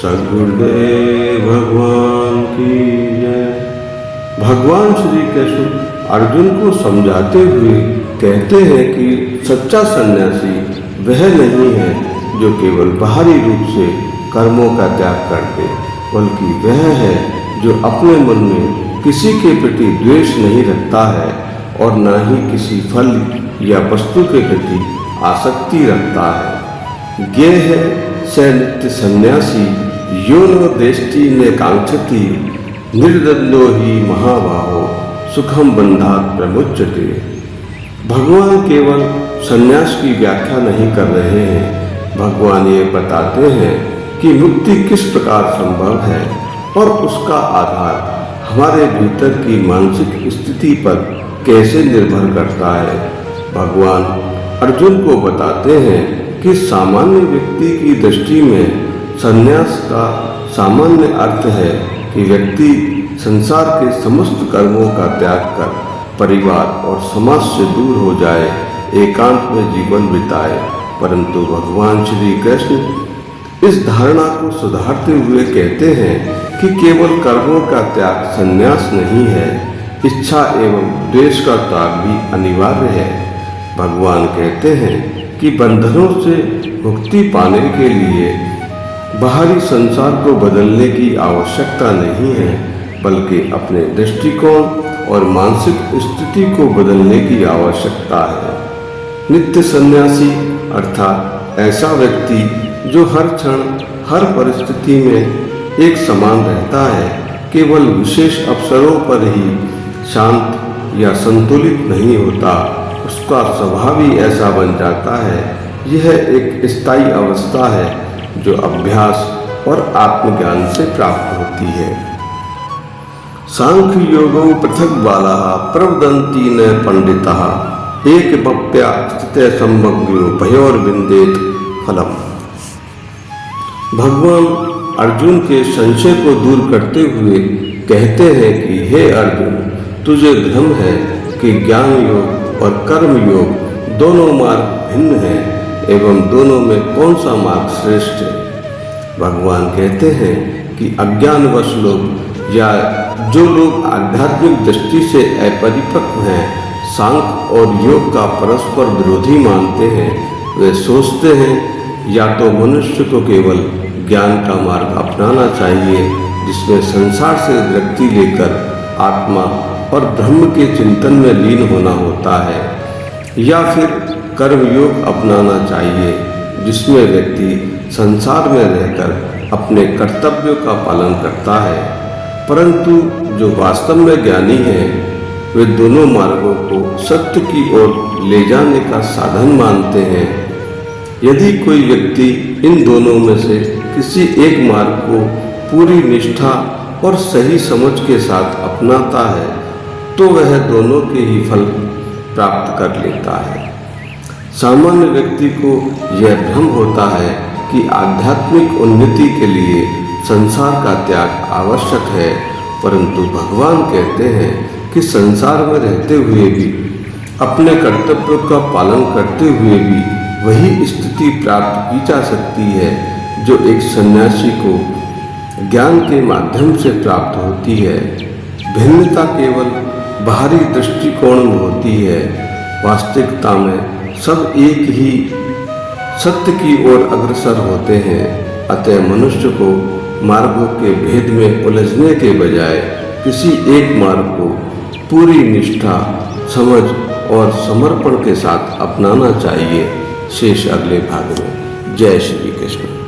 सद्गुरुदेव भगवान की जय। भगवान श्री कृष्ण अर्जुन को समझाते हुए कहते हैं कि सच्चा सन्यासी वह नहीं है जो केवल बाहरी रूप से कर्मों का त्याग कर दे, बल्कि वह है जो अपने मन में किसी के प्रति द्वेष नहीं रखता है और न ही किसी फल या वस्तु के प्रति आसक्ति रखता है। ज्ञेय है स नित्य सन्यासी यो नो देष्टि न कांक्षति निर्दंडो ही महाबाहो सुखम बंधात प्रमुच्यते। भगवान केवल सन्यास की व्याख्या नहीं कर रहे हैं, भगवान ये बताते हैं कि मुक्ति किस प्रकार संभव है और उसका आधार हमारे भीतर की मानसिक स्थिति पर कैसे निर्भर करता है। भगवान अर्जुन को बताते हैं कि सामान्य व्यक्ति की दृष्टि में संन्यास का सामान्य अर्थ है कि व्यक्ति संसार के समस्त कर्मों का त्याग कर परिवार और समाज से दूर हो जाए, एकांत में जीवन बिताए। परंतु भगवान श्री कृष्ण इस धारणा को सुधारते हुए कहते हैं कि केवल कर्मों का त्याग संन्यास नहीं है, इच्छा एवं द्वेष का त्याग भी अनिवार्य है। भगवान कहते हैं कि बंधनों से मुक्ति पाने के लिए बाहरी संसार को बदलने की आवश्यकता नहीं है, बल्कि अपने दृष्टिकोण और मानसिक स्थिति को बदलने की आवश्यकता है। नित्य सन्यासी अर्थात ऐसा व्यक्ति जो हर क्षण हर परिस्थिति में एक समान रहता है, केवल विशेष अवसरों पर ही शांत या संतुलित नहीं होता, उसका स्वभाव ही ऐसा बन जाता है। यह एक स्थायी अवस्था है जो अभ्यास और आत्मज्ञान से प्राप्त होती है। सांख्य योगो पृथक बाला प्रवदन्ति न पंडितः एक बप्या स्थिते सम्यग्यो भयोर्विन्देत फलम। भगवान अर्जुन के संशय को दूर करते हुए कहते हैं कि हे अर्जुन, तुझे भ्रम है कि ज्ञान योग और कर्म योग दोनों मार्ग भिन्न हैं एवं दोनों में कौन सा मार्ग श्रेष्ठ है। भगवान कहते हैं कि अज्ञानवश लोग या जो लोग आध्यात्मिक दृष्टि से अपरिपक्व हैं, सांख्य और योग का परस्पर विरोधी मानते हैं। वे सोचते हैं या तो मनुष्य को केवल ज्ञान का मार्ग अपनाना चाहिए जिसमें संसार से विरक्ति लेकर आत्मा और ब्रह्म के चिंतन में लीन होना होता है, या फिर कर्मयोग अपनाना चाहिए जिसमें व्यक्ति संसार में रहकर अपने कर्तव्यों का पालन करता है। परंतु जो वास्तव में ज्ञानी हैं, वे दोनों मार्गों को सत्य की ओर ले जाने का साधन मानते हैं। यदि कोई व्यक्ति इन दोनों में से किसी एक मार्ग को पूरी निष्ठा और सही समझ के साथ अपनाता है तो वह दोनों के ही फल प्राप्त कर लेता है। सामान्य व्यक्ति को यह भ्रम होता है कि आध्यात्मिक उन्नति के लिए संसार का त्याग आवश्यक है, परंतु भगवान कहते हैं कि संसार में रहते हुए भी अपने कर्तव्यों का पालन करते हुए भी वही स्थिति प्राप्त की जा सकती है जो एक सन्यासी को ज्ञान के माध्यम से प्राप्त होती है। भिन्नता केवल बाहरी दृष्टिकोण में होती है, वास्तविकता में सब एक ही सत्य की ओर अग्रसर होते हैं। अतः मनुष्य को मार्गों के भेद में उलझने के बजाय किसी एक मार्ग को पूरी निष्ठा, समझ और समर्पण के साथ अपनाना चाहिए। शेष अगले भाग में। जय श्री कृष्ण।